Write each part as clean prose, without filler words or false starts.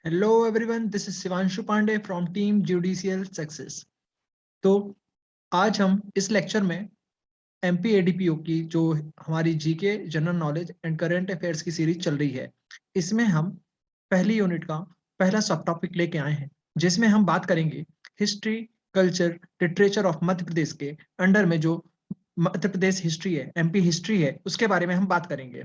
Hello everyone, this is Shivanshu Pandey from Team Judicial Success. तो आज हम इस लेक्चर में एमपी एडीपीओ की जो हमारी GK general knowledge and current affairs की सीरीज चल रही है, इसमें हम पहली यूनिट का पहला सब टॉपिक लेके आए हैं, जिसमें हम बात करेंगे history, culture, literature of Madhya Pradesh के अंडर में जो मध्य प्रदेश हिस्ट्री है, एमपी हिस्ट्री है, उसके बारे में हम बात करेंगे।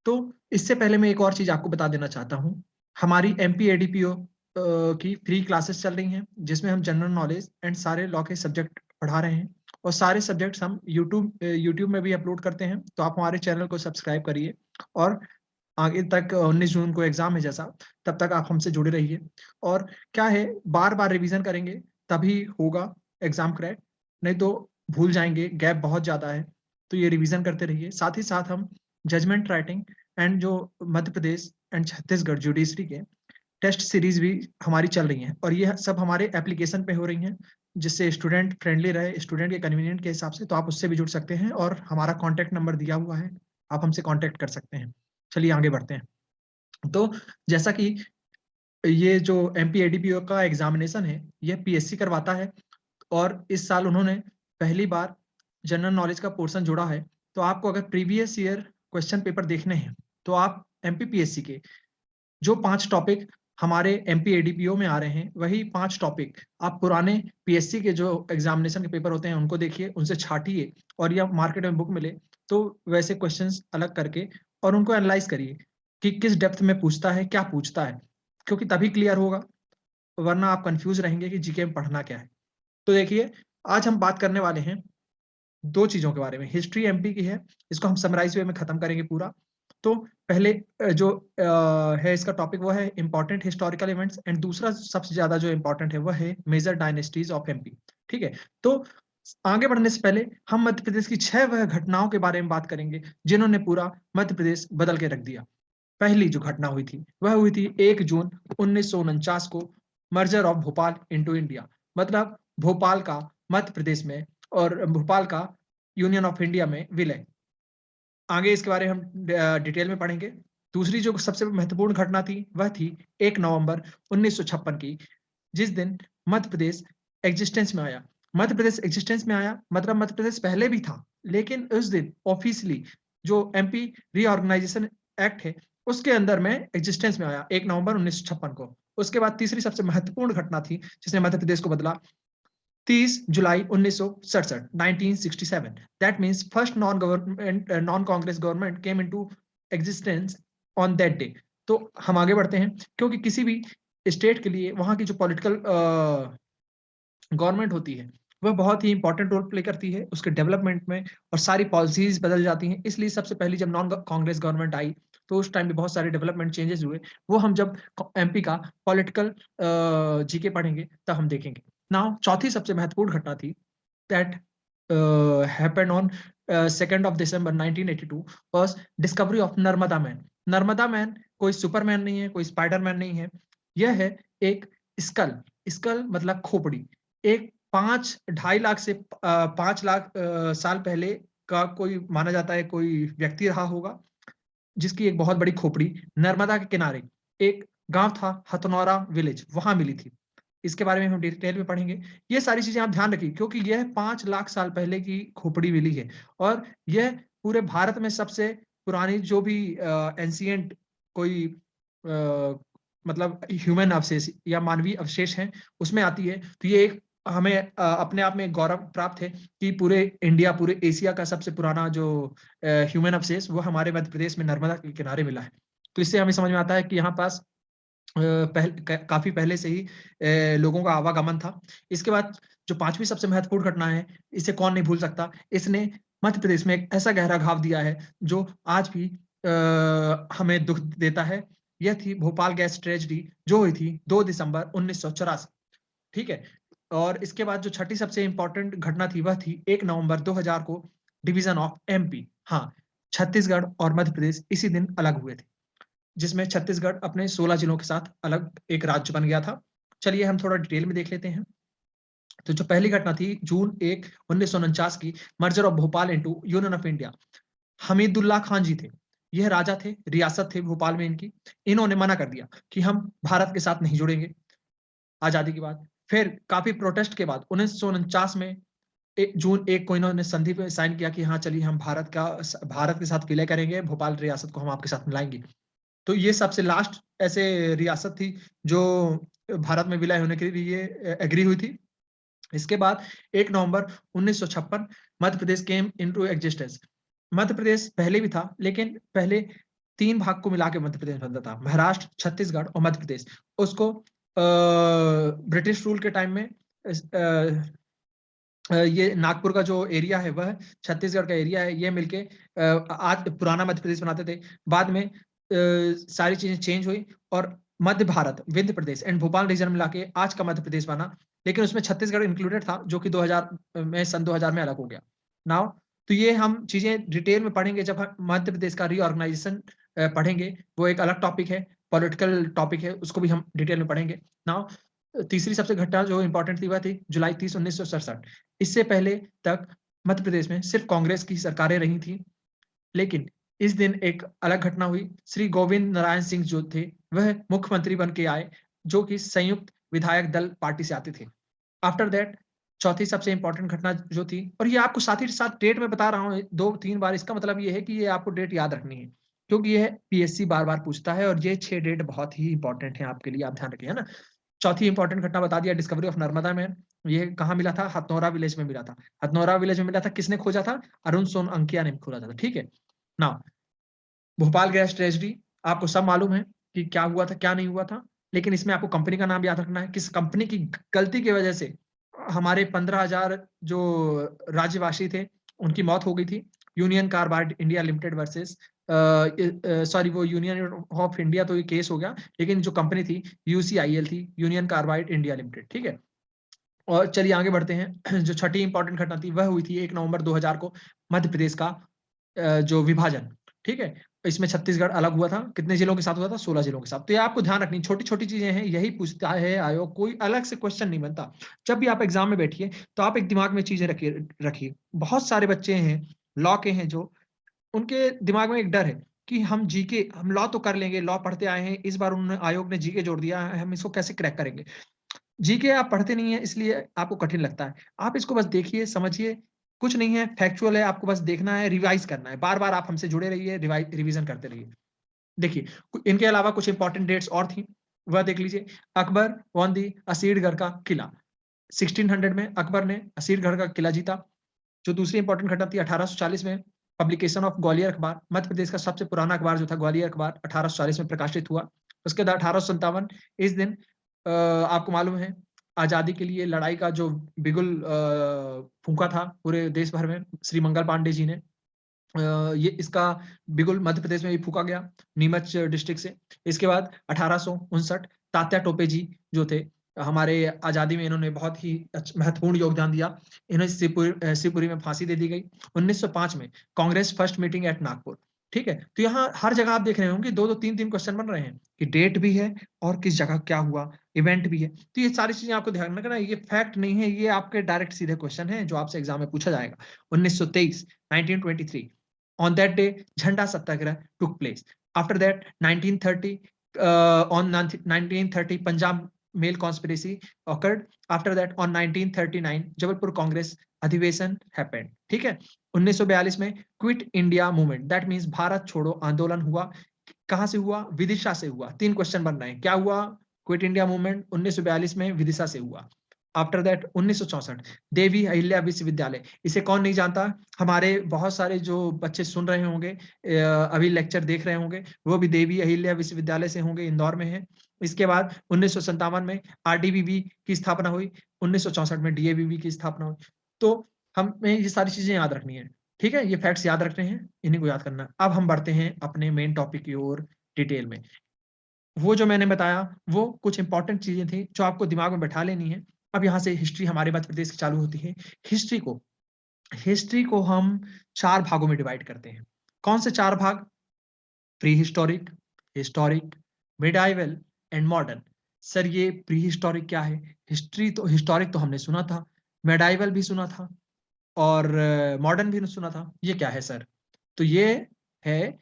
तो इससे पहले मैं एक और चीज आपको बता देना चाहता हूँ। हमारी एमपी एडीपीओ की फ्री क्लासेस चल रही हैं, जिसमें हम जनरल नॉलेज एंड सारे लॉ के सब्जेक्ट पढ़ा रहे हैं, और सारे सब्जेक्ट्स हम यूट्यूब में भी अपलोड करते हैं। तो आप हमारे चैनल को सब्सक्राइब करिए, और आगे तक 19 जून को एग्जाम है जैसा, तब तक आप हमसे जुड़े रहिए। और क्या है, बार बार रिवीजन करेंगे तभी होगा एग्जाम क्रैक, नहीं तो भूल जाएंगे, गैप बहुत ज्यादा है। तो ये रिवीजन करते रहिए। साथ ही साथ हम जजमेंट राइटिंग एंड जो मध्य प्रदेश एंड छत्तीसगढ़ जुडिशरी के टेस्ट सीरीज भी हमारी चल रही हैं, और ये सब हमारे एप्लीकेशन पे हो रही हैं, जिससे स्टूडेंट फ्रेंडली रहे, स्टूडेंट के कन्वीनियंट के हिसाब से। तो आप उससे भी जुड़ सकते हैं, और हमारा कॉन्टैक्ट नंबर दिया हुआ है, आप हमसे कॉन्टैक्ट कर सकते हैं। चलिए आगे बढ़ते हैं। तो जैसा कि ये जो एमपी एडीपीओ का एग्जामिनेशन है, ये पीएससी करवाता है, और इस साल उन्होंने पहली बार जनरल नॉलेज का पोर्शन जोड़ा है। तो आपको अगर प्रीवियस ईयर क्वेश्चन पेपर देखने हैं, तो आप एमपीपीएससी के जो 5 टॉपिक हमारे एमपी एडीपीओ में आ रहे हैं, वही 5 टॉपिक आप पुराने पीएससी के जो एग्जामिनेशन के पेपर होते हैं उनको देखिए, उनसे छाटिए, और या मार्केट में बुक मिले तो वैसे क्वेश्चंस अलग करके और उनको एनालाइज करिए कि किस डेप्थ में पूछता है, क्या पूछता है, क्योंकि तभी क्लियर होगा, वरना आप कंफ्यूज रहेंगे कि जीके में पढ़ना क्या है। तो देखिए, आज हम बात करने वाले हैं 2 चीजों के बारे में। हिस्ट्री एमपी की है, इसको हम समराइज वे में खत्म करेंगे पूरा। तो पहले जो है इसका टॉपिक, वो है इंपॉर्टेंट हिस्टोरिकल इवेंट्स, एंड दूसरा सबसे ज्यादा जो इंपॉर्टेंट है वह है मेजर डायनेस्टीज ऑफ एमपी। ठीक है। तो आगे बढ़ने से पहले हम मध्य प्रदेश की 6 वह घटनाओं के बारे में बात करेंगे जिन्होंने पूरा मध्य प्रदेश बदल के रख दिया। पहली जो घटना हुई थी वह हुई थी 1 जून 1949 को, merger of Bhopal into India, मतलब भोपाल का मध्य प्रदेश में और भोपाल का यूनियन ऑफ इंडिया में विलय। आगे इसके बारे में हम डिटेल में पढ़ेंगे। दूसरी जो सबसे महत्वपूर्ण घटना थी वह थी 1 नवंबर 1956 की, जिस दिन मध्य प्रदेश एग्जिस्टेंस में आया। मध्य प्रदेश एग्जिस्टेंस में आया मतलब मध्य प्रदेश पहले भी था, लेकिन उस दिन ऑफिशियली जो एमपी रीऑर्गेनाइजेशन एक्ट है उसके अंदर में एग्जिस्टेंस में आया 1 नवंबर 1956 को। उसके बाद तीसरी सबसे महत्वपूर्ण घटना थी जिसने मध्य प्रदेश को बदला, 30 जुलाई 1967, 1967। That means first non Congress government came into existence on that day. तो हम आगे बढ़ते हैं, क्योंकि किसी भी स्टेट के लिए वहां की जो पॉलिटिकल गवर्नमेंट होती है वह बहुत ही इंपॉर्टेंट रोल प्ले करती है उसके डेवलपमेंट में, और सारी पॉलिसीज बदल जाती हैं। इसलिए सबसे पहली जब नॉन कांग्रेस गवर्नमेंट आई तो उस टाइम पे बहुत सारे डेवलपमेंट चेंजेस हुए। वो हम जब एमपी का पॉलिटिकल जीके पढ़ेंगे तब हम देखेंगे। नाउ चौथी सबसे महत्वपूर्ण घटना थी, that happened on 2nd of December 1982 was discovery of Narmada man. Narmada man कोई सुपरमैन नहीं है, कोई स्पाइडरमैन नहीं है, यह है एक स्कल। स्कल मतलब खोपड़ी। एक 5-2.5 लाख से 5 लाख साल पहले का कोई माना जाता है, कोई व्यक्ति रहा होगा जिसकी एक बहुत बड़ी खोपड़ी नर्मदा के किनारे एक गांव था हथनौरा विलेज, वहां मिली थी। इसके बारे में हम डिटेल में पढ़ेंगे। ये सारी चीजें आप ध्यान रखिए, क्योंकि यह 5 लाख साल पहले की खोपड़ी मिली है, और यह पूरे भारत में सबसे पुरानी जो भी एंशियंट कोई मतलब ह्यूमन अवशेष या मानवीय अवशेष हैं उसमें आती है। तो ये एक हमें अपने आप में गौरव प्राप्त है कि पूरे इंडिया, पूरे एशिया का सबसे पुराना जो ह्यूमन अवशेष वो हमारे मध्य प्रदेश में नर्मदा के किनारे मिला है। तो इससे हमें समझ में आता है कि यहाँ पास काफी पहले से ही लोगों का आवागमन था। इसके बाद जो 5वीं सबसे महत्वपूर्ण घटना है, इसे कौन नहीं भूल सकता, इसने मध्य प्रदेश में एक ऐसा गहरा घाव दिया है जो आज भी हमें दुख देता है। यह थी भोपाल गैस ट्रेजेडी जो हुई थी 2 दिसंबर 1984। ठीक है। और इसके बाद जो छठी सबसे इंपॉर्टेंट घटना थी वह थी 1 नवंबर 2000 को, डिवीजन ऑफ एमपी। हाँ, छत्तीसगढ़ और मध्य प्रदेश इसी दिन अलग हुए थे, जिसमें छत्तीसगढ़ अपने 16 जिलों के साथ अलग एक राज्य बन गया था। चलिए हम थोड़ा डिटेल में देख लेते हैं। तो जो पहली घटना थी जून 1 1949 की, merger of Bhopal into union of India. Hamidullah Khan ji थे, यह राजा थे, रियासत थे भोपाल में इनकी, इन्होंने मना कर दिया कि हम भारत के साथ नहीं जुड़ेंगे आजादी के बाद। फिर काफी प्रोटेस्ट के बाद 1949 में जून 1 को इन्होंने संधि पे साइन किया कि हाँ चलिए हम भारत के साथ विलय करेंगे, भोपाल रियासत को हम आपके साथ मिलाएंगे। तो ये सबसे लास्ट ऐसे रियासत थी जो भारत में विलय होने के लिए एग्री हुई थी। इसके बाद 1 नवंबर 1956 Madhya Pradesh came into existence. Madhya Pradesh पहले भी था, लेकिन पहले 3 भाग को मिला के मध्य प्रदेश बनता था, महाराष्ट्र, छत्तीसगढ़ और मध्य प्रदेश। उसको ब्रिटिश रूल के टाइम में ये नागपुर का जो एरिया है वह छत्तीसगढ़ का एरिया है, ये मिलके आज पुराना मध्य प्रदेश बनाते थे। बाद में सारी चीजें चेंज हुई और मध्य भारत, विंध्य प्रदेश एंड भोपाल रीजन मिला के आज का मध्य प्रदेश बना, लेकिन उसमें छत्तीसगढ़ इंक्लूडेड था जो कि 2000 में अलग हो गया। नाउ तो ये हम चीजें डिटेल में पढ़ेंगे जब हम मध्य प्रदेश का रीऑर्गेनाइजेशन पढ़ेंगे, वो एक अलग टॉपिक है, पॉलिटिकल टॉपिक है, उसको भी हम डिटेल में पढ़ेंगे। नाउ तीसरी सबसे घटना जो इंपॉर्टेंट थी वह थी जुलाई 30, 1967। इससे पहले तक मध्य प्रदेश में सिर्फ कांग्रेस की सरकारें रही थी, लेकिन इस दिन एक अलग घटना हुई। श्री गोविंद नारायण सिंह जो थे वह मुख्यमंत्री बन के आए, जो कि संयुक्त विधायक दल पार्टी से आते थे। आफ्टर दैट चौथी सबसे इंपॉर्टेंट घटना जो थी, और ये आपको साथ ही साथ डेट में बता रहा हूँ 2-3 बार, इसका मतलब ये है कि ये आपको डेट याद रखनी है, क्योंकि ये पीएससी बार बार पूछता है और ये 6 डेट बहुत ही इंपॉर्टेंट है आपके लिए, आप ध्यान रखिए, है ना। चौथी इंपॉर्टेंट घटना बता दिया, डिस्कवरी ऑफ नर्मदा में। ये कहाँ मिला था? हथनौरा विलेज में मिला था। हथनौरा विलेज में मिला था, किसने खोजा था? अरुण सोनअंकिया ने खोजा था, ठीक है ना। भोपाल गैस ट्रेजेडी आपको सब मालूम है कि क्या हुआ था क्या नहीं हुआ था, लेकिन इसमें आपको कंपनी का नाम याद रखना है, किस कंपनी की गलती की वजह से हमारे 15,000 जो राज्यवासी थे उनकी मौत हो गई थी। Union carbide India limited versus sorry वो यूनियन ऑफ इंडिया तो ये केस हो गया, लेकिन जो कंपनी थी यूसीआईएल थी, यूनियन कार्बाइड इंडिया लिमिटेड, ठीक है। और चलिए आगे बढ़ते हैं। जो छठी इंपॉर्टेंट घटना थी वह हुई थी 1 नवंबर 2000 को, मध्य प्रदेश का जो विभाजन, ठीक है। इसमें छत्तीसगढ़ अलग हुआ था, कितने जिलों के साथ हुआ था? 16 जिलों के साथ। तो ये आपको ध्यान रखनी, छोटी छोटी चीजें हैं, यही पूछता है आयोग, कोई अलग से क्वेश्चन नहीं बनता। जब भी आप एग्जाम में बैठिए तो आप एक दिमाग में चीजें रखिए। बहुत सारे बच्चे हैं लॉ के हैं जो, उनके दिमाग में एक डर है कि हम लॉ तो कर लेंगे, लॉ पढ़ते आए हैं, इस बार उन्होंने आयोग ने जीके जोड़ दिया है, हम इसको कैसे क्रैक करेंगे। जीके आप पढ़ते नहीं है इसलिए आपको कठिन लगता है, आप इसको बस देखिए समझिए, कुछ नहीं है, फैक्चुअल है, आपको बस देखना है, रिवाइज करना है, बार बार आप हमसे जुड़े रहिए, रिवीजन करते रहिए। देखिए इनके अलावा कुछ इंपॉर्टेंट डेट्स और थी, वह देख लीजिए। अकबर वन दी असीरगढ़ का किला, 1600 में अकबर ने असीरगढ़ का किला जीता। जो दूसरी इंपॉर्टेंट घटना थी 1840 में, पब्लिकेशन ऑफ ग्वालियर अखबार, मध्य प्रदेश का सबसे पुराना अखबार जो था ग्वालियर अखबार 1840 में प्रकाशित हुआ। उसके बाद 1857 इस दिन आपको मालूम है आजादी के लिए लड़ाई का जो बिगुल फूंका था पूरे देश भर में श्री मंगल पांडे जी ने, ये इसका बिगुल मध्य प्रदेश में भी फूका गया, नीमच डिस्ट्रिक्ट से। इसके बाद 1859 तात्या टोपे जी जो थे हमारे आजादी में, इन्होंने बहुत ही महत्वपूर्ण योगदान दिया, इन्हें शिवपुरी में फांसी दे दी गई। 1905 में Congress first meeting at Nagpur, ठीक है। तो यहाँ हर जगह आप देख रहे होंगे 2-2 3-3 क्वेश्चन बन रहे हैं कि डेट भी है और किस जगह क्या हुआ, इवेंट भी है। तो ये सारी चीजें आपको ध्यान रखना, ये फैक्ट नहीं है, ये आपके डायरेक्ट सीधे क्वेश्चन है जो आपसे एग्जाम में पूछा जाएगा। 1923 1923 on that day Jhanda Satyagraha took place. After that 1930 on 1930 Punjab mail conspiracy occurred. After that on 1939 Jabalpur Congress अधिवेशन happened, ठीक है। 1942 में quit India movement, that means Bharat छोड़ो आंदोलन हुआ। कहां से हुआ? विदिशा से हुआ। 3 क्वेश्चन बन रहे हैं, क्या हुआ? क्विट इंडिया मूवमेंट 1942 में विदिशा से हुआ। आफ्टर दैट 1964 देवी अहिल्या विश्वविद्यालय, इसे कौन नहीं जानता, हमारे बहुत सारे जो बच्चे सुन रहे होंगे अभी लेक्चर देख रहे होंगे वो भी देवी अहिल्या विश्वविद्यालय से होंगे, इंदौर में है। इसके बाद 1957 में आरडीबीबी की स्थापना हुई, 1964 में डीएबीबी की स्थापना हुई। तो हमें ये सारी चीजें याद रखनी है, ठीक है, ये फैक्ट्स याद रखने हैं, इन्हीं को याद करना। अब हम बढ़ते हैं अपने मेन टॉपिक की ओर डिटेल में। वो जो मैंने बताया वो कुछ इंपॉर्टेंट चीजें थी जो आपको दिमाग में बैठा लेनी है। अब यहाँ से हिस्ट्री हमारे मध्य प्रदेश की चालू होती है। हिस्ट्री को हम 4 भागों में डिवाइड करते हैं। कौन से 4 भाग? Pre historic, historic, medieval and modern. Sir ये प्री हिस्टोरिक क्या है? हिस्टोरिक तो हमने सुना था, मेडाइवल भी सुना था और मॉडर्न भी सुना था, ये क्या है सर? तो ये है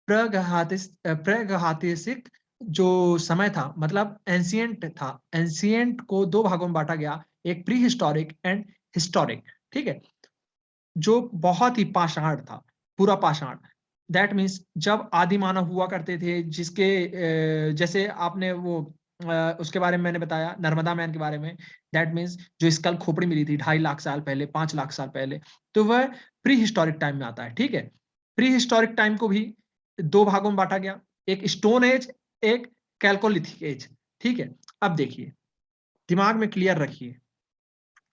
प्रागैतिहासिक जो समय था, मतलब एंशियंट था। एंशियंट को दो भागों में बांटा गया, एक प्री हिस्टोरिक एंड हिस्टोरिक, ठीक है, जो बहुत ही पाषाण था, पूरा पाषाण। दैट मीन्स जब आदि मानव हुआ करते थे, जिसके जैसे आपने वो उसके बारे में मैंने बताया, नर्मदा मैन के बारे में। दैट मीन्स जो स्कल खोपड़ी मिली थी 2.5 लाख साल पहले, 5 लाख साल पहले, तो वह प्री हिस्टोरिक टाइम में आता है, ठीक है। प्री हिस्टोरिक टाइम को भी दो भागों में बांटा गया, एक स्टोन एज, एक कैल्कोलिथिक एज, ठीक है। अब देखिए, दिमाग में क्लियर रखिए,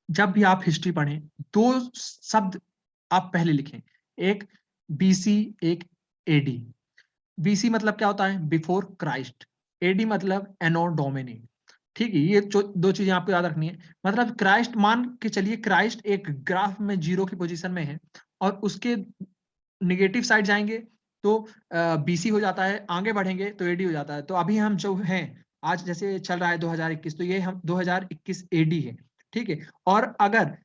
जब भी आप हिस्ट्री पढ़ें, दो शब्द आप पहले लिखें, एक बीसी, एक एडी। बीसी मतलब क्या होता है? Before Christ. एडी मतलब एनो डोमिनी, ठीक है। ये दो चीजें आपको याद रखनी है। मतलब क्राइस्ट मान के चलिए, क्राइस्ट एक ग्राफ में 0 की पोजीशन में है, और उसके निगेटिव साइड जाएंगे तो बीसी हो जाता है, आगे बढ़ेंगे तो एडी हो जाता है। तो अभी हम जो हैं, आज जैसे चल रहा है 2021, तो ये हम 2021 एडी है, ठीक है। और अगर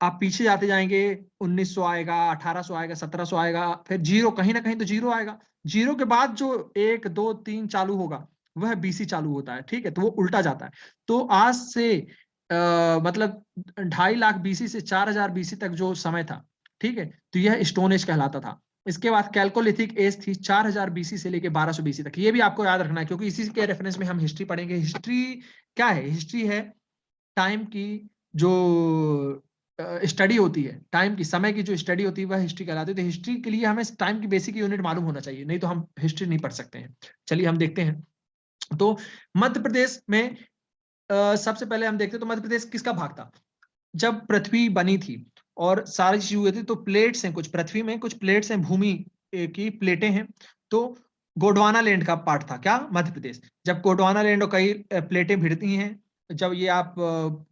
आप पीछे जाते जाएंगे, 1900 आएगा, 1800 आएगा, 1700 आएगा, फिर जीरो, कहीं ना कहीं तो जीरो आएगा। जीरो के बाद जो 1 2 3 चालू होगा, वह बीसी चालू होता है, ठीक है। तो वो उल्टा जाता है। तो आज से मतलब 2.5 लाख बीसी से 4000 बीसी तक जो समय था, ठीक है, तो यह स्टोन एज कहलाता था। इसके बाद कैल्कोलिथिक एज थी 4000 बीसी से लेके 1200 बीसी तक। ये भी आपको याद रखना है, क्योंकि इसी के रेफरेंस में हम हिस्ट्री पढ़ेंगे। हिस्ट्री क्या है? हिस्ट्री है टाइम की जो स्टडी होती है, टाइम की, समय की जो स्टडी होती है, वह हिस्ट्री कहलाती है। तो हिस्ट्री के लिए हमें टाइम की बेसिक यूनिट मालूम होना चाहिए, नहीं तो हम हिस्ट्री नहीं पढ़ सकते हैं। चलिए हम देखते हैं। तो मध्य प्रदेश में सबसे पहले हम देखते हैं, तो मध्य प्रदेश किसका भाग था? जब पृथ्वी बनी थी और सारी चीज हुई थी, तो प्लेट्स हैं, कुछ पृथ्वी में कुछ प्लेट्स हैं, भूमि की प्लेटें हैं। तो गोंडवाना लैंड का पार्ट था क्या? मध्य प्रदेश। जब गोंडवाना लैंड और कई प्लेटें भिड़ती हैं, जब ये आप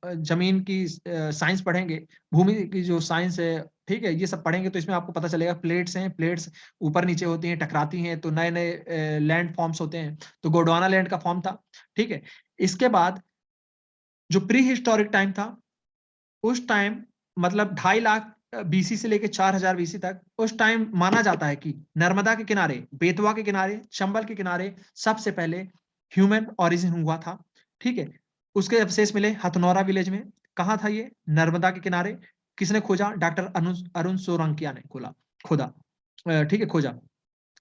जमीन की साइंस पढ़ेंगे, भूमि की जो साइंस है, ठीक है, ये सब पढ़ेंगे, तो इसमें आपको पता चलेगा प्लेट्स हैं, प्लेट्स ऊपर नीचे होती हैं, टकराती हैं, तो नए नए लैंड फॉर्म्स होते हैं। तो गोंडवाना लैंड का फॉर्म था, ठीक है। इसके बाद जो प्री हिस्टोरिक टाइम था, उस टाइम मतलब 2.5 लाख बीसी से लेकर 4000 बीसी तक, उस टाइम माना जाता है कि नर्मदा के किनारे, बेतवा के किनारे, चंबल के किनारे सबसे पहले ह्यूमन ओरिजिन हुआ था, ठीक है। उसके अवशेष मिले हथनौरा विलेज में। कहाँ था ये? नर्मदा के किनारे। किसने खोजा? डॉक्टर अरुण सोरंकिया ने खोदा, ठीक है, खोजा।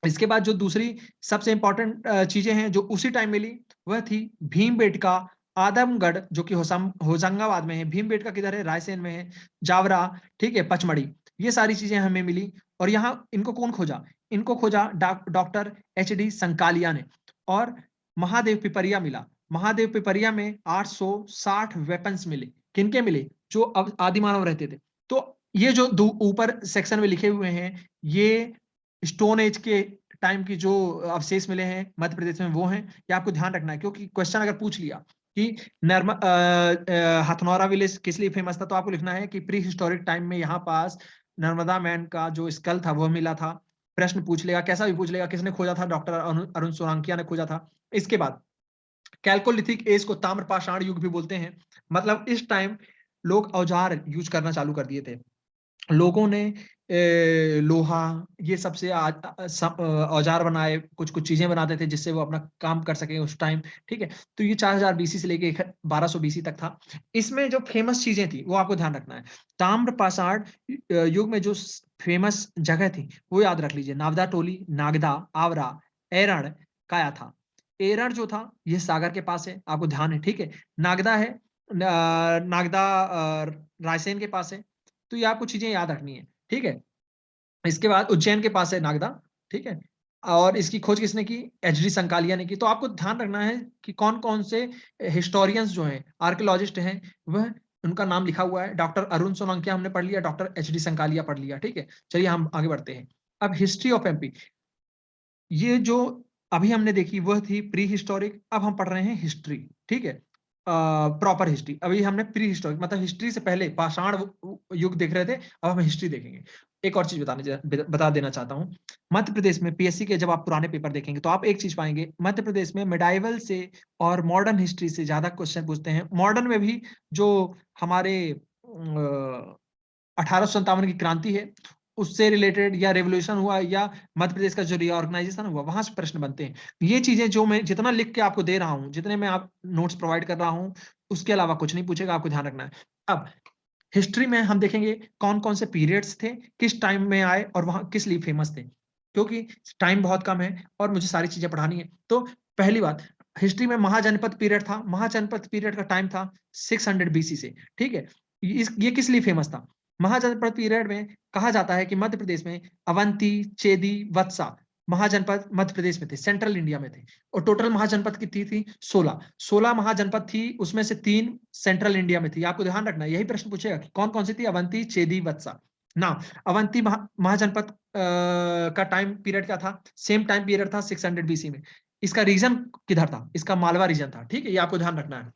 इसके बाद जो दूसरी सबसे इंपॉर्टेंट चीजें हैं जो उसी टाइम मिली, वह थी भीमबेटका, आदमगढ़ जो कि होशंगाबाद में है। भीमबेटका किधर है? रायसेन में है। जावरा, ठीक है, पचमढ़ी, ये सारी चीजें हमें मिली। और यहाँ इनको कौन खोजा? इनको खोजा डॉक्टर एच.डी. संकालिया ने। और महादेव पिपरिया मिला। महादेव पिपरिया में 860 वेपन्स मिले। किनके मिले? जो अब आदि मानव रहते थे। तो ये जो ऊपर सेक्शन में लिखे हुए हैं, ये स्टोन एज के टाइम की जो अवशेष मिले हैं मध्य प्रदेश में, वो हैं। ये आपको ध्यान रखना है, क्योंकि क्वेश्चन अगर पूछ लिया कि हथनौरा विलेज किस लिए फेमस था, तो आपको लिखना है कि प्री हिस्टोरिक टाइम में यहाँ पास नर्मदा मैन का जो स्कल था वह मिला था। प्रश्न पूछ लेगा, कैसा भी पूछ लेगा, किसने खोजा था? डॉक्टर अरुण सोलंकिया ने खोजा था। इसके बाद कैल्कोलिथिक एज को ताम्रपाषाण युग भी बोलते हैं। मतलब इस टाइम लोग औजार यूज करना चालू कर दिए थे। लोगों ने लोहा, ये सबसे औजार बनाए, कुछ कुछ चीजें बनाते थे जिससे वो अपना काम कर सके उस टाइम, ठीक है। तो ये 4000 बीसी से लेके 1200 बीसी तक था। इसमें जो फेमस चीजें थी वो आपको ध्यान रखना है। ताम्रपाषाण युग में जो फेमस जगह थी वो याद रख लीजिए। नावदा टोली, नागदा, आवरा, एरण, काया था। एरण जो था ये सागर के पास है, आपको ध्यान है, ठीक है। नागदा है, नागदा रायसेन के पास है। तो ये आपको चीजें याद रखनी है, ठीक है। इसके बाद उज्जैन के पास है नागदा, ठीक है। और इसकी खोज किसने की? एच.डी. संकालिया ने की। तो आपको ध्यान रखना है कि कौन कौन से हिस्टोरियंस जो हैं, आर्कियोलॉजिस्ट हैं, वह उनका नाम लिखा हुआ है। डॉक्टर अरुण सोलंकिया हमने पढ़ लिया, डॉक्टर एच.डी. संकालिया पढ़ लिया, ठीक है। चलिए हम आगे बढ़ते हैं। अब हिस्ट्री ऑफ एमपी, ये जो अभी हमने देखी वह थी प्री हिस्टोरिक। अब हम पढ़ रहे हैं हिस्ट्री, ठीक है, प्रॉपर हिस्ट्री। अभी हमने प्री हिस्टोरिक मतलब हिस्ट्री से पहले पाषाण युग देख रहे थे, अब हम हिस्ट्री देखेंगे। एक और चीज बता देना चाहता हूँ। मध्य प्रदेश में पीएससी के जब आप पुराने पेपर देखेंगे तो आप एक चीज पाएंगे, मध्य प्रदेश में मिडाइवल से और मॉडर्न हिस्ट्री से ज्यादा क्वेश्चन पूछते हैं। मॉडर्न में भी जो हमारे 1857 की क्रांति है, उससे रिलेटेड, या रेवोल्यूशन हुआ, या मध्य प्रदेश का जो रीऑर्गेनाइजेशन हुआ, वहां से प्रश्न बनते हैं। ये चीजें जो मैं जितना लिख के आपको दे रहा हूँ, जितने मैं आप नोट्स प्रोवाइड कर रहा हूँ, उसके अलावा कुछ नहीं पूछेगा, आपको ध्यान रखना है। अब हिस्ट्री में हम देखेंगे कौन कौन से पीरियड्स थे, किस टाइम में आए और वहां किस लिए फेमस थे, क्योंकि टाइम बहुत कम है और मुझे सारी चीजें पढ़ानी है। तो पहली बात, हिस्ट्री में महाजनपद पीरियड था। महाजनपद पीरियड का टाइम था 600 बीसी से, ठीक है। ये किस लिए फेमस था? महाजनपद पीरियड में कहा जाता है कि मध्य प्रदेश में अवंती, चेदी, वत्सा महाजनपद मध्य प्रदेश में थे, सेंट्रल इंडिया में थे। और टोटल महाजनपद कितनी थी? 16 महाजनपद थी, उसमें से 3 सेंट्रल इंडिया में थी। आपको ध्यान रखना है, यही प्रश्न पूछेगा कि कौन कौन सी थी, अवंती, चेदी, वत्सा ना। अवंती महाजनपद का टाइम पीरियड क्या था? सेम टाइम पीरियड था 600 बीसी में। इसका रीजन किधर था? इसका मालवा रीजन था, ठीक है, ये आपको ध्यान रखना है।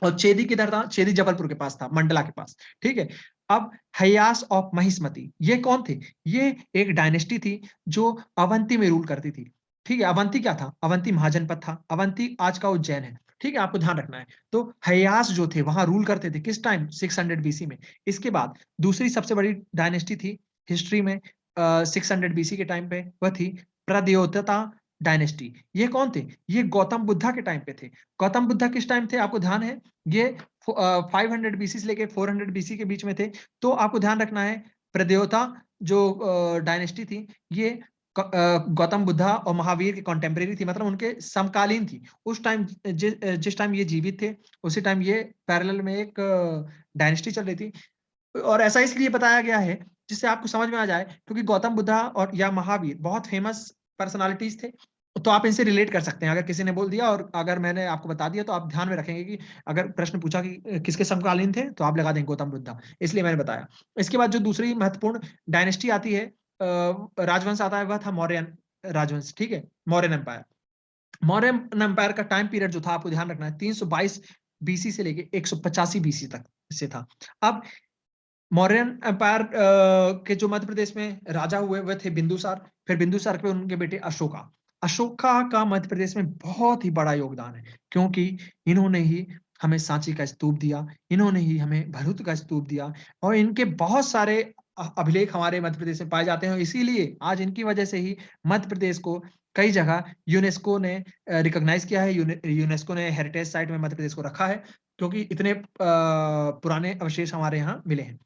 और चेदी किधर था? चेदी जबलपुर के पास था, मंडला के पास, ठीक है। अब हयास ऑफ महिष्मति, ये कौन थे? ये एक डायनेस्टी थी जो अवंती में रूल करती थी, ठीक है। अवंती क्या था? अवंती महाजनपद था। अवंती आज का उज्जैन है, ठीक है, आपको ध्यान रखना है। तो हयास जो थे वहां रूल करते थे, किस टाइम? 600 बीसी में। इसके बाद दूसरी सबसे बड़ी डायनेस्टी थी हिस्ट्री में 600 बीसी के टाइम पे, वह थी प्रद्योतता डायनेस्टी। ये कौन थे? ये गौतम बुद्धा के टाइम पे थे। गौतम बुद्धा किस टाइम थे, आपको ध्यान है? ये 500 बीसी से लेके 400 बीसी के बीच में थे। तो आपको ध्यान रखना है, प्रद्योता जो डायनेस्टी थी, ये गौतम बुद्धा और महावीर के कॉन्टेम्परेरी थी, मतलब उनके समकालीन थी। उस टाइम जिस टाइम ये जीवित थे, उसी टाइम ये पैरेलल में एक डायनेस्टी चल रही थी। और ऐसा इसलिए बताया गया है जिससे आपको समझ में आ जाए, क्योंकि गौतम बुद्धा और या महावीर बहुत फेमस पर्सनालिटीज थे। तो आप इनसे रिलेट कर सकते हैं, अगर किसी ने बोल दिया और अगर मैंने आपको बता दिया, तो आप ध्यान में रखेंगे कि अगर प्रश्न पूछा कि किसके समकालीन थे, तो आप लगा देंगे गौतम बुद्धा, इसलिए मैंने बताया। इसके बाद जो दूसरी महत्वपूर्ण डायनेस्टी आती है, राजवंश आता है, वह था मौर्यन राजवंश, ठीक है, मौर्यन एम्पायर। मौर्यन एम्पायर का टाइम पीरियड जो था, आपको ध्यान रखना है, 322 बीसी से लेके 185 बीसी तक से था। अब मौर्यन एम्पायर के जो मध्य प्रदेश में राजा हुए वह थे बिंदुसार। फिर बिंदुसार के उनके बेटे अशोका। अशोका का मध्य प्रदेश में बहुत ही बड़ा योगदान है, क्योंकि इन्होंने ही हमें सांची का स्तूप दिया, इन्होंने ही हमें भरूच का स्तूप दिया, और इनके बहुत सारे अभिलेख हमारे मध्य प्रदेश में पाए जाते हैं। इसीलिए आज इनकी वजह से ही मध्य प्रदेश को कई जगह यूनेस्को ने रिकॉग्नाइज किया है, यूनेस्को ने हेरिटेज साइट में मध्य प्रदेश को रखा है, क्योंकि इतने पुराने अवशेष हमारे यहाँ मिले हैं।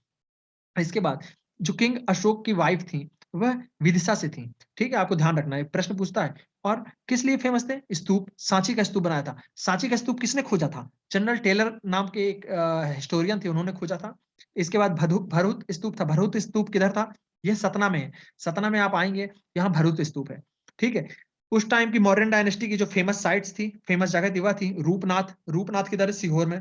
इसके बाद जो किंग अशोक की वाइफ थी, वह विदिशा से थी, ठीक है, आपको ध्यान रखना है, प्रश्न पूछता है। और किस लिए फेमस थे? स्तूप, सांची का स्तूप बनाया था। सांची का स्तूप किसने खोजा था? जनरल टेलर नाम के एक हिस्टोरियन थे, उन्होंने खोजा था। इसके बाद भरूत स्तूप था। भरूत स्तूप किधर था? यह सतना में है। सतना में आप आएंगे, यहाँ भरूत स्तूप है, ठीक है। उस टाइम की मौर्यन डायनेस्टी की जो फेमस साइट्स थी, फेमस जगह थी, वह थी रूपनाथ। रूपनाथ किधर है? सीहोर में।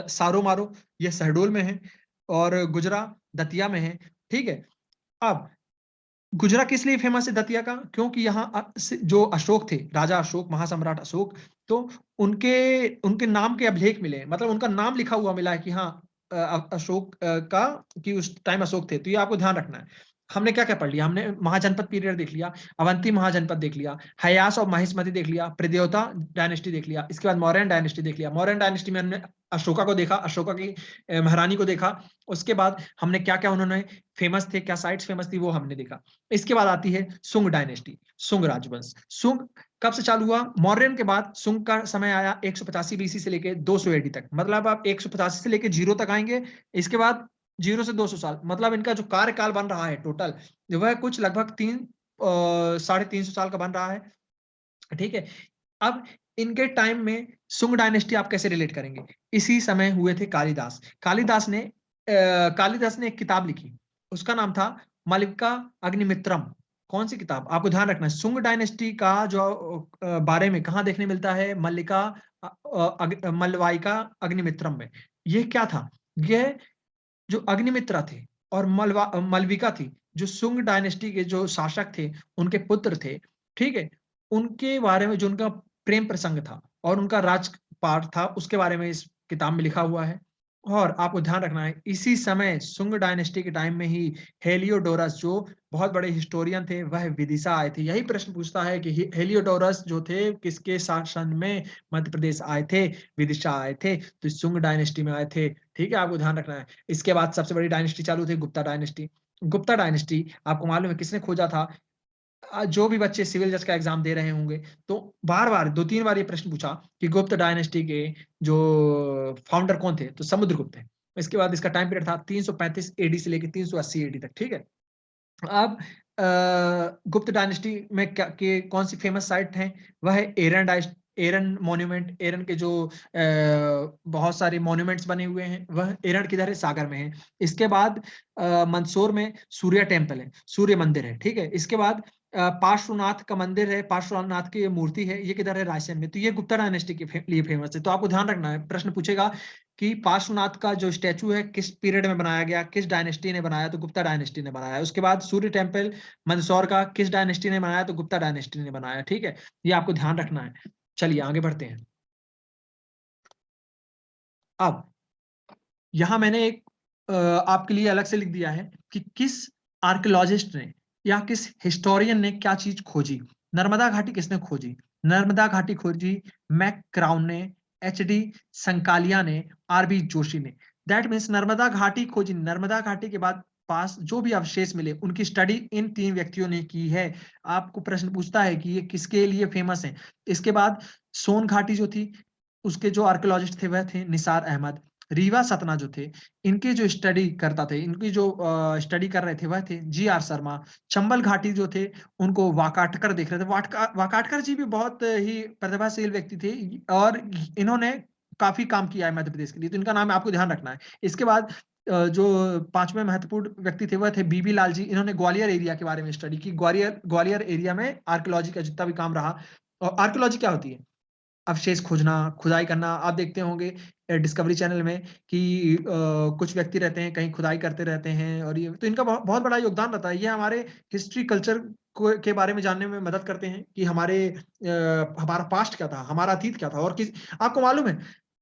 सारो मारो, ये शहडोल में है। और गुजरा दतिया में है, ठीक है। अब गुजरा किस लिए फेमस है दतिया का? क्योंकि यहाँ जो अशोक थे, राजा अशोक, महासम्राट अशोक, तो उनके उनके नाम के अभिलेख मिले, मतलब उनका नाम लिखा हुआ मिला है कि हाँ अशोक का, कि उस टाइम अशोक थे। तो ये आपको ध्यान रखना है। हमने क्या क्या पढ़ लिया? हमने महाजनपद पीरियड देख लिया, अवंती महाजनपद देख लिया, हयास और महिष्मति देख लिया, प्रद्योता डायनेस्टी देख लिया, इसके बाद मौर्यन डायनेस्टी देख लिया। मौर्यन डायनेस्टी में हमने अशोका को देखा, अशोका की महारानी को देखा। उसके बाद हमने क्या क्या उन्होंने फेमस थे, क्या साइट्स फेमस थी, वो हमने देखा। इसके बाद आती है सुंग डायनेस्टी, सुंग राजवंश। सुंग कब से चालू हुआ? मौर्यन के बाद सुंग का समय आया 185 बीसी से लेके 200 एडी तक, मतलब आप 185 से लेके 0 तक आएंगे। इसके बाद 0 से 200 साल, मतलब इनका जो कार्यकाल बन रहा है टोटल, वह कुछ लगभग 300-350 साल का बन रहा है, ठीक है। अब इनके टाइम में सुंग डायनेस्टी आप कैसे रिलेट करेंगे? इसी समय हुए थे कालिदास। कालिदास ने एक किताब लिखी, उसका नाम था मल्लिका अग्निमित्रम। कौन सी किताब? आपको ध्यान रखना है, सुंग डायनेस्टी का जो बारे में कहाँ देखने मिलता है? मलवाइका अग्निमित्रम में। ये क्या था? यह जो अग्निमित्रा थे और मलविका थी, जो सुंग डायनेस्टी के जो शासक थे, उनके पुत्र थे, ठीक है। उनके बारे में जो उनका प्रेम प्रसंग था और उनका राजपाट था, उसके बारे में इस किताब में लिखा हुआ है। और आपको ध्यान रखना है, इसी समय सुंग डायनेस्टी के टाइम में ही हेलियोडोरस, जो बहुत बड़े हिस्टोरियन थे, वह विदिशा आए थे। यही प्रश्न पूछता है कि हेलियोडोरस जो थे, किसके शासन में मध्य प्रदेश आए थे? विदिशा आए थे, तो सुंग डायनेस्टी में आए थे, ठीक है, आपको ध्यान रखना है। इसके बाद सबसे बड़ी डायनेस्टी चालू थी, गुप्ता डायनेस्टी। गुप्ता डायनेस्टी आपको मालूम है किसने खोजा था? जो भी बच्चे सिविल जज का एग्जाम दे रहे होंगे तो बार-बार 2-3 बार ये प्रश्न पूछा कि गुप्त डायनेस्टी के जो फाउंडर कौन थे? तो समुद्रगुप्त थे। इसके बाद इसका टाइम पीरियड था 335 एडी से लेके 380 एडी तक, ठीक है? अब गुप्त डायनेस्टी में क्या के कौन सी फेमस साइट है? वह है एरन मॉन्यूमेंट। एरन के जो बहुत सारे मॉन्यूमेंट्स बने हुए हैं, वह एरन किधर है? सागर में है। इसके बाद मंदसौर में सूर्य टेम्पल है, सूर्य मंदिर है, ठीक है? इसके बाद पार्श्वनाथ का मंदिर है, पार्श्वनाथ की मूर्ति है, ये किधर है? रायसेन में। तो ये गुप्ता डायनेस्टी के लिए फेमस है। तो आपको ध्यान रखना है, प्रश्न पूछेगा कि पार्श्वनाथ का जो स्टैचू है किस पीरियड में बनाया गया, किस डायनेस्टी ने बनाया? तो गुप्ता डायनेस्टी ने बनाया है। उसके बाद सूर्य टेम्पल मंदसौर का किस डायनेस्टी ने बनाया? तो गुप्ता डायनेस्टी ने बनाया, ठीक है? ये आपको ध्यान रखना है। चलिए आगे बढ़ते हैं। अब यहाँ मैंने एक आपके लिए अलग से लिख दिया है कि किस आर्कियोलॉजिस्ट ने या किस हिस्टोरियन ने क्या चीज खोजी। नर्मदा घाटी किसने खोजी? नर्मदा घाटी खोजी मैक क्राउन ने, एच.डी. संकालिया ने, आर.बी. जोशी ने। दैट मीन्स नर्मदा घाटी खोजी। नर्मदा घाटी के बाद पास जो भी अवशेष मिले उनकी स्टडी इन 3 व्यक्तियों ने की है। आपको प्रश्न पूछता है कि ये किसके लिए फेमस है। इसके बाद सोन घाटी जो थी उसके जो आर्कियोलॉजिस्ट थे वह थे निसार अहमद। रीवा सतना जो थे इनके जो स्टडी करता थे, इनकी जो स्टडी कर रहे थे वह थे जी.आर. शर्मा। चंबल घाटी जो थे उनको वाकाटकर देख रहे थे। वाकाटकर जी भी बहुत ही प्रतिभाशील व्यक्ति थे और इन्होंने काफी काम किया है मध्य प्रदेश के लिए, तो इनका नाम आपको ध्यान रखना है। इसके बाद जो 5वें महत्वपूर्ण व्यक्ति थे वह थे बीबी लाल जी। इन्होंने ग्वालियर एरिया के बारे में स्टडी की। ग्वालियर एरिया में आर्कियोलॉजी का जितना भी काम रहा। और आर्कियोलॉजी क्या होती है? अवशेष खोजना, खुदाई करना। आप देखते होंगे डिस्कवरी चैनल में कि कुछ व्यक्ति रहते हैं, कहीं खुदाई करते रहते हैं और ये तो इनका बहुत बड़ा योगदान रहता है। ये हमारे हिस्ट्री कल्चर को के बारे में जानने में मदद करते हैं कि हमारा पास्ट क्या था, हमारा अतीत क्या था। और आपको मालूम है,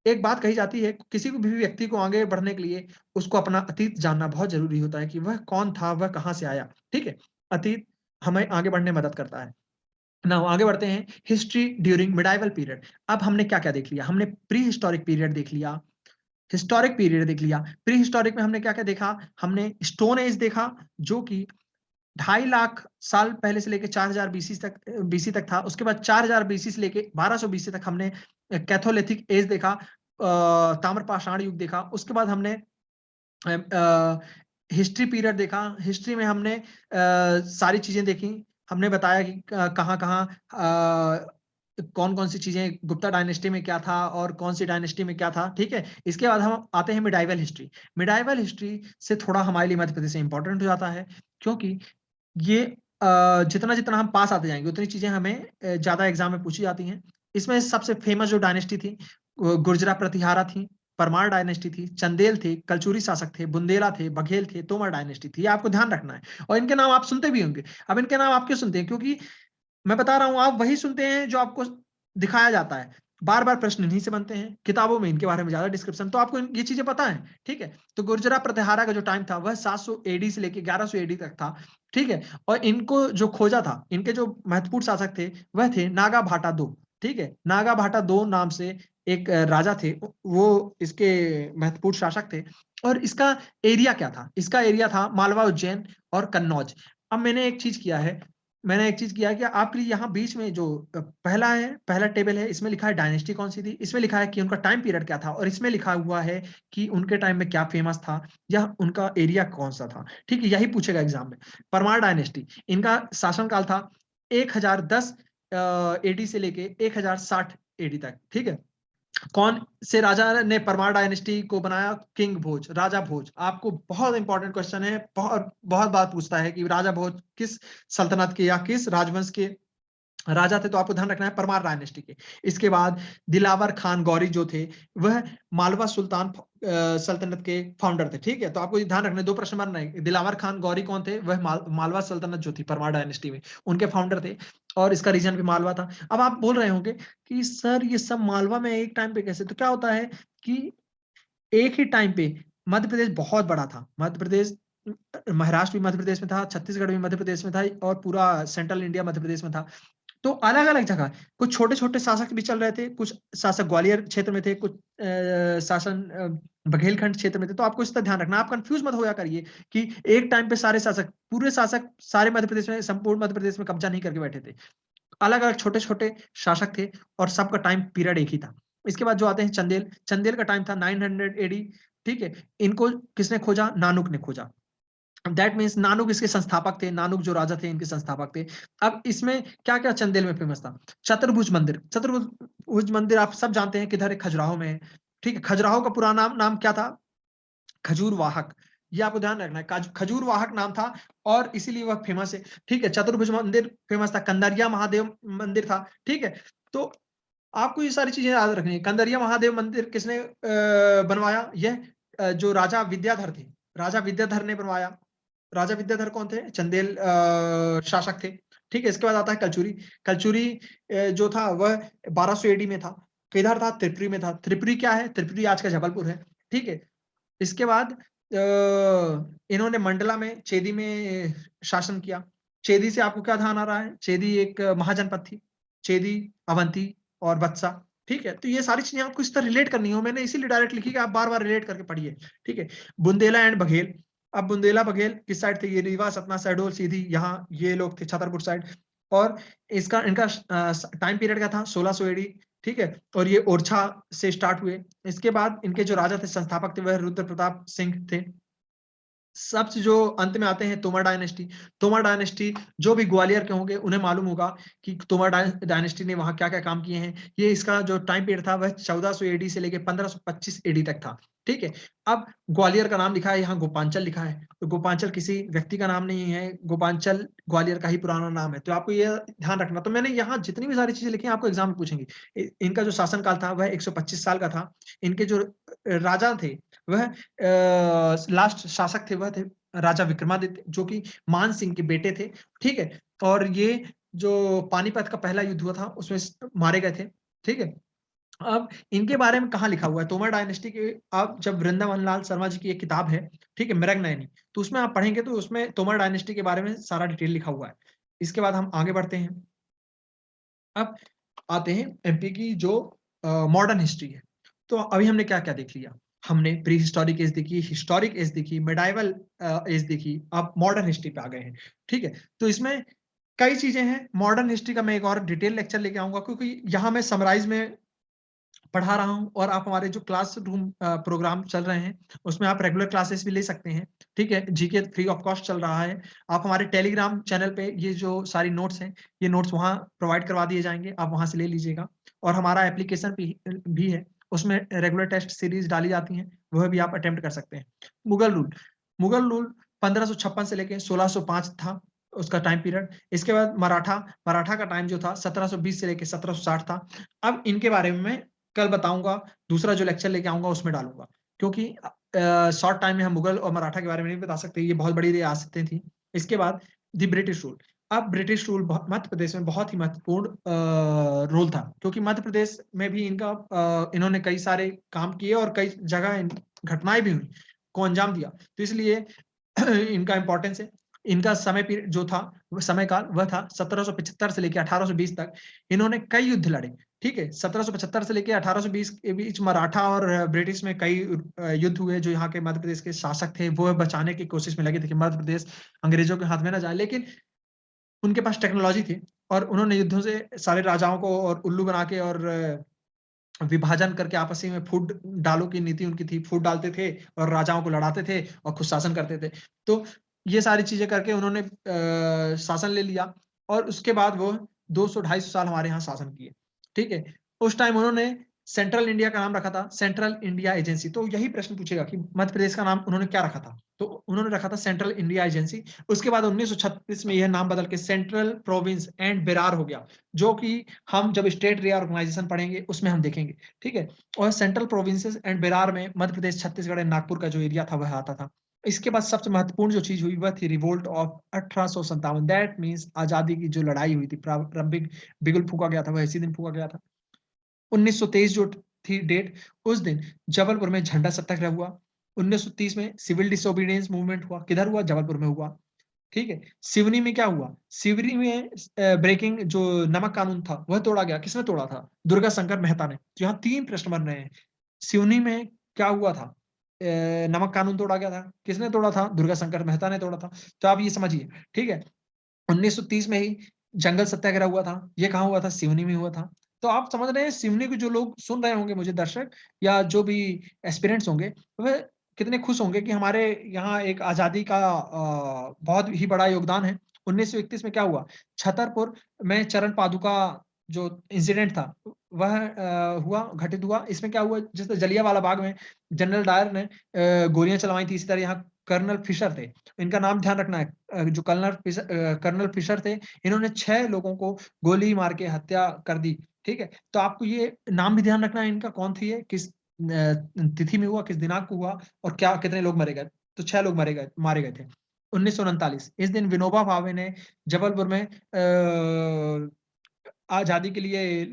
एक बात कही जाती है, किसी भी व्यक्ति को आगे बढ़ने के लिए उसको अपना अतीत जानना बहुत ज़रूरी होता है कि वह कौन था, वह कहाँ से आया, ठीक है? अतीत हमें आगे बढ़ने में मदद करता है। नाउ आगे बढ़ते हैं। History during medieval period. अब हमने क्या-क्या देख लिया? हमने प्री हिस्टोरिक पीरियड देख लिया, हिस्टोरिक पीरियड देख लिया। प्री हिस्टोरिक में हमने क्या-क्या देखा? हमने स्टोन एज देखा जो कि 2.5 लाख साल पहले से लेके 4000 बीसी तक था। उसके बाद 4000 बीसी से लेके 1200 बीसी तक हमने कैथोलिथिक एज देखा, ताम्रपाषाण युग देखा। उसके बाद हमने हिस्ट्री पीरियड देखा। हिस्ट्री में हमने सारी चीजें देखी। हमने बताया कि कहाँ-कहाँ कौन-कौन सी चीजें गुप्ता डायनेस्टी में क्या था और कौन सी डायनेस्टी में क्या था, ठीक है? इसके बाद हम आते हैं मिडाइवल हिस्ट्री। मिडाइवल हिस्ट्री से थोड़ा हमारे लिए मध्य प्रदेश इंपॉर्टेंट हो जाता है क्योंकि ये जितना-जितना हम पास आते जाएँगे उतनी चीजें हमें ज़्यादा एग्ज़ाम में पूछी जाती हैं। इसमें सबसे फेमस जो डायनेस्टी थी गुर्जरा प्रतिहारा थी, परमार डायनेस्टी थी, चंदेल थे, कलचुरी शासक थे, बुंदेला थे, बघेल थे, तोमर डायनेस्टी थी। ये आपको ध्यान रखना है और इनके नाम आप सुनते भी होंगे। अब इनके नाम आप क्यों सुनते हैं? क्योंकि मैं बता रहा हूँ आप वही सुनते हैं जो आपको दिखाया जाता है। बार-बार प्रश्न इन्हीं से बनते हैं। किताबों में इनके बारे में ज़्यादा डिस्क्रिप्शन तो आपको ये चीज़ें पता है, ठीक है? तो गुर्जरा प्रतिहारा का जो टाइम था वह 700 एडी से लेके 1100 एडी तक था, ठीक है? और इनको जो खोजा था, इनके जो महत्वपूर्ण शासक थे वह थे नागा भाटा 2, ठीक है? नागा भाटा 2 नाम से एक राजा थे। वो इसके महत्वपूर्ण शासक थे और इसका एरिया क्या था? इसका एरिया था मालवा, उज्जैन और कन्नौज। अब मैंने एक चीज़ किया है कि आपके लिए यहाँ बीच में जो पहला टेबल है, इसमें लिखा है डायनेस्टी कौन-सी थी, इसमें लिखा है कि उनका टाइम पीरियड क्या था और इसमें लिखा हुआ है कि उनके टाइम में क्या फेमस था या उनका एरिया कौन-सा था, ठीक है? यही पूछेगा एग्ज़ाम में। परमार डायनेस्टी, इनका शासनकाल था 1010 एडी से लेके 1060 एडी तक, ठीक है? कौन से राजा ने परमार डायनेस्टी को बनाया? किंग भोज, राजा भोज। आपको बहुत इंपॉर्टेंट क्वेश्चन है, बहुत बहुत बार पूछता है कि राजा भोज किस सल्तनत के या किस राजवंश के राजा थे, तो आपको ध्यान रखना है परमार डायनेस्टी के। इसके बाद दिलावर खान गौरी जो थे वह मालवा सुल्तान सल्तनत के फाउंडर थे, ठीक है? तो आपको ये ध्यान रखना है, 2 प्रश्न बन रहे हैं। दिलावर खान गौरी कौन थे? वह मालवा सल्तनत जो थी परमार डायनेस्टी में उनके फाउंडर थे और इसका रीजन भी मालवा था। अब आप बोल रहे होंगे कि सर ये सब मालवा में एक टाइम पे कैसे? तो क्या होता है कि एक ही टाइम पे मध्य प्रदेश बहुत बड़ा था। मध्य प्रदेश महाराष्ट्र भी मध्य प्रदेश में था, छत्तीसगढ़ भी मध्य प्रदेश में था और पूरा सेंट्रल इंडिया मध्य प्रदेश में था। तो अलग अलग जगह कुछ छोटे छोटे शासक भी चल रहे थे, कुछ शासक ग्वालियर क्षेत्र में थे, कुछ शासन बघेलखंड क्षेत्र में थे। तो आपको इसका ध्यान रखना, आप कंफ्यूज मत होया करिए कि एक टाइम पे सारे शासक, पूरे शासक सारे मध्य प्रदेश में, संपूर्ण मध्य प्रदेश में कब्जा नहीं करके बैठे थे। अलग अलग छोटे छोटे शासक थे और सबका टाइम पीरियड एक ही था। इसके बाद जो आते हैं चंदेल, चंदेल का टाइम था 900 एडी। ठीक है, इनको किसने खोजा? नानुक ने खोजा। दैट मीन्स नानुक इसके संस्थापक थे, नानुक जो राजा थे इनके संस्थापक थे। अब इसमें क्या क्या चंदेल में फेमस था? चतुर्भुज मंदिर, चतुर्भुज मंदिर आप सब जानते हैं किधर है? खजुराहो में है। ठीक है, खजुराहो का पूरा नाम क्या था? खजूर वाहक। ये आपको ध्यान रखना है, खजूर वाहक नाम था और इसीलिए वह फेमस है। ठीक है, चतुर्भुज मंदिर फेमस था, कंदरिया महादेव मंदिर था। ठीक है, तो आपको ये सारी चीजें याद रखनी है। कंदरिया महादेव मंदिर किसने बनवाया? यह जो राजा विद्याधर थे, राजा विद्याधर ने बनवाया। राजा विद्याधर कौन थे? चंदेल शासक थे। ठीक है, इसके बाद आता है कलचुरी। कलचुरी जो था वह 1200 एडी में था। किधर था? त्रिपुरी में था। त्रिपुरी क्या है? त्रिपुरी आज का जबलपुर है। ठीक है, इसके बाद इन्होंने मंडला में, चेदी में शासन किया। चेदी से आपको क्या ध्यान आ रहा है? चेदी एक महाजनपद थी, चेदी, अवंती और बत्सा। ठीक है, तो ये सारी चीजें आपको इस तरह रिलेट करनी हो, मैंने इसीलिए डायरेक्ट लिखी कि आप बार बार रिलेट करके पढ़िए। ठीक है, बुंदेला एंड बघेल। अब बुंदेला बघेल किस साइड थे? ये रीवा, सतना, शहडोल, सीधी, यहाँ ये लोग थे छतरपुर साइड। और इनका टाइम पीरियड क्या था? 1600 एडी। ठीक है, और ये ओरछा से स्टार्ट हुए। इसके बाद इनके जो राजा थे, संस्थापक थे, वह रुद्र प्रताप सिंह थे। सबसे जो अंत में आते हैं तोमर डायनेस्टी। तोमर डायनेस्टी जो भी ग्वालियर के होंगे उन्हें मालूम होगा कि तोमर डायनेस्टी ने वहां क्या क्या काम किए हैं। ये इसका जो टाइम पीरियड था वह 1400 एडी से लेकर 1525 एडी तक था। ठीक है, अब ग्वालियर का नाम लिखा है यहाँ गोपांचल लिखा है, तो गोपांचल किसी व्यक्ति का नाम नहीं है, गोपांचल ग्वालियर का ही पुराना नाम है। तो आपको ये ध्यान रखना। तो मैंने यहाँ जितनी भी सारी चीजें लिखी हैं आपको एग्जाम में पूछेंगे। इनका जो शासनकाल था वह 125 साल का था। इनके जो राजा थे वह लास्ट शासक थे वह थे राजा विक्रमादित्य, जो कि मान सिंह के बेटे थे। ठीक है, और ये जो पानीपत का पहला युद्ध हुआ था उसमें मारे गए थे। ठीक है, अब इनके बारे में कहाँ लिखा हुआ है? तोमर डायनेस्टी के, आप जब वृंदावन लाल शर्मा जी की एक किताब है, ठीक है, मृगनयनी, तो उसमें आप पढ़ेंगे तो उसमें तोमर डायनेस्टी के बारे में सारा डिटेल लिखा हुआ है। इसके बाद हम आगे बढ़ते हैं। अब आते हैं एमपी की जो मॉडर्न हिस्ट्री है। तो अभी हमने क्या क्या देख लिया? हमने प्री हिस्टोरिक एज देखी, हिस्टोरिक एज देखी, मेडाइवल एज देखी, अब मॉडर्न हिस्ट्री पे आ गए हैं। ठीक है, तो इसमें कई चीजें हैं। मॉडर्न हिस्ट्री का मैं एक और डिटेल लेक्चर लेके आऊंगा, क्योंकि यहाँ मैं समराइज में पढ़ा रहा हूँ और आप हमारे जो क्लासरूम प्रोग्राम चल रहे हैं उसमें आप रेगुलर क्लासेस भी ले सकते हैं। ठीक है, जीके फ्री ऑफ कॉस्ट चल रहा है। आप हमारे टेलीग्राम चैनल पे ये जो सारी नोट्स हैं, ये नोट्स वहाँ प्रोवाइड करवा दिए जाएंगे, आप वहाँ से ले लीजिएगा। और हमारा एप्लीकेशन भी है, उसमें रेगुलर टेस्ट सीरीज डाली जाती हैं, वह भी आप अटेम्प्ट कर सकते हैं। मुगल रूल, मुगल रूल 1556 से लेके 1605 था उसका टाइम पीरियड। इसके बाद मराठा, मराठा का टाइम जो था 1720 से लेके 1760 था। अब इनके बारे में मैं कल बताऊंगा, दूसरा जो लेक्चर लेके आऊंगा उसमें डालूंगा, क्योंकि शॉर्ट टाइम में हम मुगल और मराठा के बारे में नहीं बता सकते, ये बहुत बड़ी रियासतें थी। इसके बाद द ब्रिटिश रूल। अब ब्रिटिश रूल मध्य प्रदेश में बहुत ही महत्वपूर्ण रोल था, क्योंकि मध्य प्रदेश में भी इनका इन्होंने कई सारे काम किए और कई जगह घटनाएं भी हुई को अंजाम दिया, तो इसलिए इनका इंपॉर्टेंस है। इनका समय पीरियड जो था, समय काल वह था 1775 से लेकर 1820 तक। इन्होंने कई युद्ध लड़े। ठीक है, 1775 से लेकर 1820 के बीच मराठा और ब्रिटिश में कई युद्ध हुए। जो यहाँ के मध्य प्रदेश के शासक थे वो बचाने की कोशिश में लगे थे कि मध्य प्रदेश अंग्रेजों के हाथ में ना जाए, लेकिन उनके पास टेक्नोलॉजी थी और उन्होंने युद्धों से सारे राजाओं को और उल्लू बना के और विभाजन करके आपसी में फूट डालो की नीति उनकी थी, फूट डालते थे और राजाओं को लड़ाते थे और खुद शासन करते थे। तो ये सारी चीजें करके उन्होंने शासन ले लिया और उसके बाद वो 200-250 साल हमारे यहाँ शासन किए। ठीक है, उस टाइम उन्होंने सेंट्रल इंडिया का नाम रखा था सेंट्रल इंडिया एजेंसी। तो यही प्रश्न पूछेगा कि मध्य प्रदेश का नाम उन्होंने क्या रखा था, तो उन्होंने रखा था सेंट्रल इंडिया एजेंसी। उसके बाद 1936 में यह नाम बदल के सेंट्रल प्रोविंस एंड बेरार हो गया, जो कि हम जब स्टेट रीऑर्गेनाइजेशन पढ़ेंगे उसमें हम देखेंगे। ठीक है, और सेंट्रल प्रोविंसेस एंड बेरार में मध्य प्रदेश, छत्तीसगढ़ एंड नागपुर का जो एरिया था वह आता था। इसके बाद सबसे महत्वपूर्ण जो चीज हुई वह थी रिवोल्ट ऑफ 1857। दैट मीन्स आजादी की जो लड़ाई हुई थी, प्रारंभिक बिगुल फूका गया था, वह इसी दिन फूका गया था। 1923 जो थी डेट, उस दिन जबलपुर में झंडा सत्याग्रह हुआ। 1930 में सिविल डिसोबीडियंस मूवमेंट हुआ, किधर हुआ? जबलपुर में हुआ। ठीक है। सिवनी में क्या हुआ? सिवनी में ब्रेकिंग जो नमक कानून था वह तोड़ा गया। किसने तोड़ा था? दुर्गा शंकर मेहता ने। तो यहाँ 3 प्रश्न बन रहे हैं। सिवनी में क्या हुआ था? नमक कानून तोड़ा गया था। किसने तोड़ा था? दुर्गा शंकर मेहता ने तोड़ा था। तो आप ये समझिए, ठीक है। 1930 में ही जंगल सत्याग्रह हुआ था। ये कहाँ हुआ था? सिवनी में हुआ था। तो आप समझ रहे हैं, सिवनी के जो लोग सुन रहे होंगे, मुझे दर्शक या जो भी एस्पिरेंट्स होंगे, वह कितने खुश होंगे कि हमारे यहाँ एक आज़ादी का बहुत ही बड़ा योगदान है। 1931 में क्या हुआ? छतरपुर में चरण पादुका जो इंसिडेंट था, वह घटित हुआ। इसमें क्या हुआ? जैसे जलियांवाला बाग में जनरल डायर ने गोलियां चलवाई थी, इसी तरह यहाँ कर्नल फिशर थे। इनका नाम ध्यान रखना है। जो कर्नल फिशर थे, इन्होंने 6 लोगों को गोली मार के हत्या कर दी। ठीक है। तो आपको ये नाम भी ध्यान रखना है इनका, कौन थी ये, किस तिथि में हुआ, किस दिनांक को हुआ, और क्या कितने लोग मरे गए। तो 6 लोग मारे गए थे। 1939 इस दिन विनोबा भावे ने जबलपुर में आजादी के लिए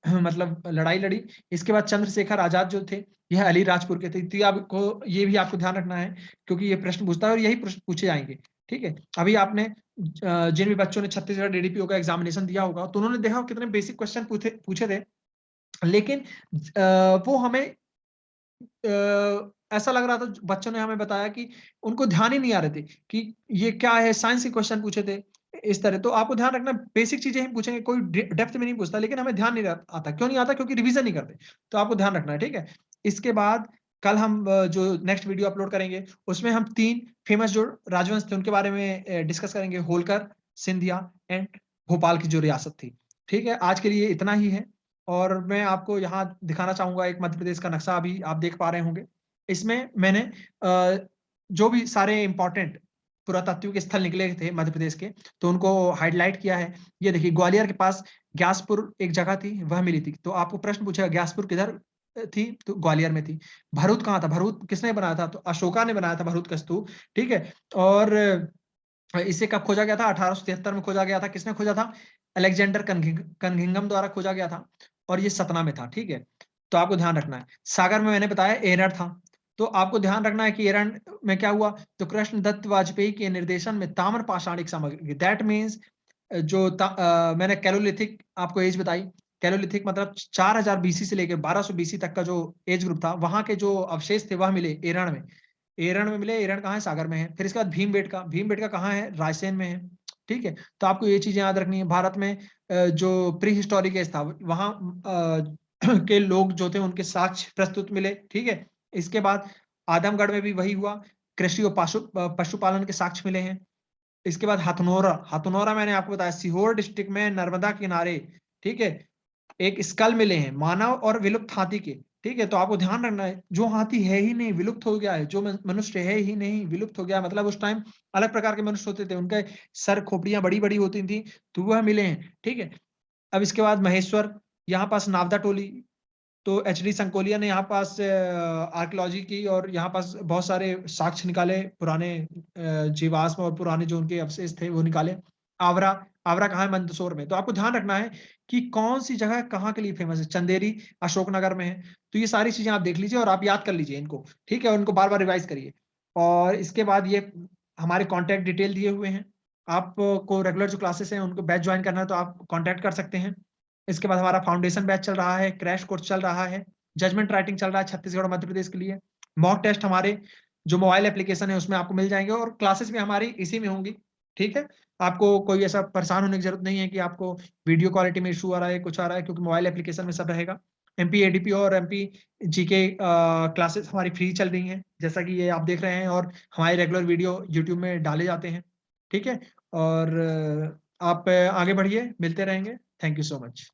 मतलब लड़ाई लड़ी। इसके बाद चंद्रशेखर आजाद जो थे, यह अली राजपुर के थे। तो आपको ये भी आपको ध्यान रखना है, क्योंकि ये प्रश्न पूछता है और यही प्रश्न पूछे जाएंगे। ठीक है। अभी आपने जिन भी बच्चों ने छत्तीसगढ़ एडीपीओ का एग्जामिनेशन दिया होगा, तो उन्होंने देखा कितने बेसिक क्वेश्चन पूछे थे। लेकिन वो हमें ऐसा लग रहा था, बच्चों ने हमें बताया कि उनको ध्यान ही नहीं आ रहे थे कि ये क्या है। साइंस के क्वेश्चन पूछे थे इस तरह। तो आपको ध्यान रखना, बेसिक चीजें ही पूछेंगे, कोई डेप्थ में नहीं पूछता। लेकिन हमें ध्यान नहीं आता। क्यों नहीं आता? क्योंकि रिवीजन नहीं करते। तो आपको ध्यान रखना है, ठीक है। इसके बाद कल हम जो नेक्स्ट वीडियो अपलोड करेंगे, उसमें हम 3 फेमस जो राजवंश थे उनके बारे में डिस्कस करेंगे। होलकर, सिंधिया एंड भोपाल की जो रियासत थी। ठीक है। आज के लिए इतना ही है। और मैं आपको यहाँ दिखाना चाहूंगा एक मध्य प्रदेश का नक्शा, अभी आप देख पा रहे होंगे। इसमें मैंने जो भी सारे इंपॉर्टेंट पुरातात्विक स्थल निकले थे मध्य प्रदेश के, तो उनको हाईलाइट किया है। ये देखिए, ग्वालियर के पास ग्यासपुर एक जगह थी, वह मिली थी। तो आपको प्रश्न पूछेगा ग्यासपुर किधर थी? तो ग्वालियर में थी। भरूच कहाँ था? भरूच किसने बनाया था? तो अशोका ने बनाया था भरूच का स्तूप। ठीक है। और इसे कब खोजा गया था? 1873 में खोजा गया था। किसने खोजा था? अलेक्जेंडर कनघिंगम द्वारा खोजा गया था। और ये सतना में था। ठीक है। तो आपको ध्यान रखना है। सागर में मैंने बताया एरर था। तो आपको ध्यान रखना है कि एरर में क्या हुआ? तो कृष्ण दत्त वाजपेयी के निर्देशन में ताम्र पाषाणिक सामग्री, दैट मीन्स मैंने कैलोलिथिक आपको एज बताई। कैलोलिथिक मतलब 4000 बीसी से लेकर 1200 बीसी तक का जो एज ग्रुप था, वहां के जो अवशेष थे वह मिले एरण में। एरण में मिले। एरण कहाँ है? सागर में है। फिर इसके बाद भीमबेटका कहाँ है? रायसेन में है। ठीक है। तो आपको ये चीजें याद रखनी है। भारत में जो प्री हिस्टोरिक एज था, वहां के लोग जो थे उनके साक्ष्य प्रस्तुत मिले। ठीक है। इसके बाद आदमगढ़ में भी वही हुआ। कृषि और पशुपालन के साक्ष्य मिले हैं। इसके बाद हथनोरा। हथनोरा मैंने आपको बताया सीहोर डिस्ट्रिक्ट में नर्मदा किनारे। ठीक है। एक स्कल मिले हैं मानव और विलुप्त हाथी के। ठीक है। तो आपको ध्यान रखना है, जो हाथी है ही नहीं, विलुप्त हो गया है, जो मनुष्य है ही नहीं, विलुप्त हो गया, मतलब उस टाइम अलग प्रकार के मनुष्य होते थे, उनके सर खोपड़ियां बड़ी बड़ी होती थी, तो वह मिले हैं। ठीक है। अब इसके बाद महेश्वर, यहाँ पास नावदा टोली। तो एच डी संकोलिया ने यहाँ पास आर्कियोलॉजी की और यहाँ पास बहुत सारे साक्ष्य निकाले, पुराने जीवाश्म और पुराने जो उनके अवशेष थे वो निकाले। आवरा। आवरा कहाँ है? मंदसौर में। तो आपको ध्यान रखना है कि कौन सी जगह कहाँ के लिए फेमस है। चंदेरी अशोकनगर में है। तो ये सारी चीजें आप देख लीजिए और आप याद कर लीजिए इनको। ठीक है। और उनको बार बार रिवाइज करिए। और इसके बाद ये हमारे कॉन्टैक्ट डिटेल दिए हुए हैं। आपको रेगुलर जो क्लासेस हैं उनको बैच ज्वाइन करना है तो आप कॉन्टैक्ट कर सकते हैं। इसके बाद हमारा फाउंडेशन बैच चल रहा है, क्रैश कोर्स चल रहा है, जजमेंट राइटिंग चल रहा है छत्तीसगढ़ और मध्य प्रदेश के लिए। मॉक टेस्ट हमारे जो मोबाइल एप्लीकेशन है उसमें आपको मिल जाएंगे और क्लासेस भी हमारी इसी में होंगी। ठीक है। आपको कोई ऐसा परेशान होने की जरूरत नहीं है कि आपको वीडियो क्वालिटी में इशू आ रहा है, कुछ आ रहा है, क्योंकि मोबाइल एप्लीकेशन में सब रहेगा। एमपी एडीपी और एमपी जीके क्लासेस हमारी फ्री चल रही हैं, जैसा कि ये आप देख रहे हैं, और हमारे रेगुलर वीडियो यूट्यूब में डाले जाते हैं। ठीक है। और आप आगे बढ़िए, मिलते रहेंगे। Thank you so much.